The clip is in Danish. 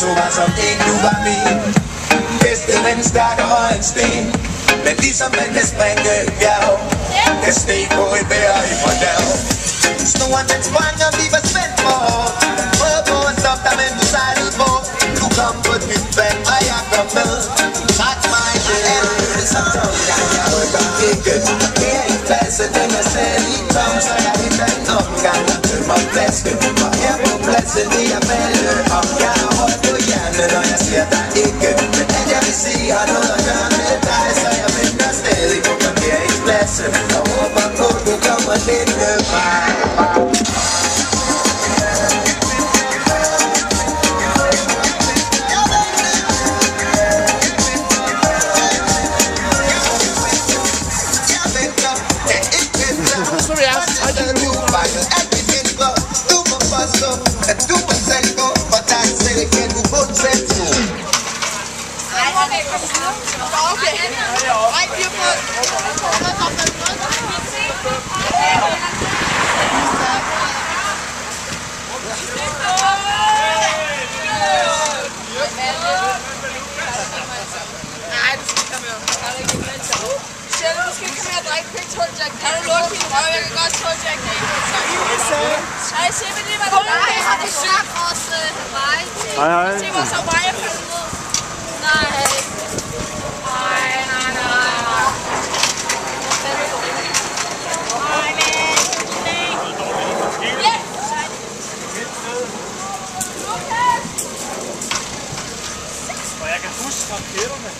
to var som en, du var min. Bedste ven stærkere end sten. Men ligesom man kan springe et bjerg, kan steg på et bær i fordærv. Snoren den sprang, og vi var spændt på. Prøvede på at stoppe dig, men du sejlede på. Du kom på et nyt vand, og jeg kom med. Træk mig til alt, som tomgang. Jeg rykker ikke. Parkeringspladsen, den er selv i tom, så jeg henter en omgang og tømmer flasken. Og her på pladsen vil jeg falde om. Jeg har højt på hjernen, og jeg ser dig ikke. Men alt jeg vil sige har noget at gøre med dig, så jeg venter stadig på parkeringspladsen. Og håber på, du kommer lidt med mig. Kan du lukke din røv? Jeg kan godt tåle Jack Daniels. Hej, se mig lige, hvad der er. Jeg har det sygt også. Hej. Hej. Se mig så mig, jeg falder ned. Nej. Og jeg kan huske raketterne.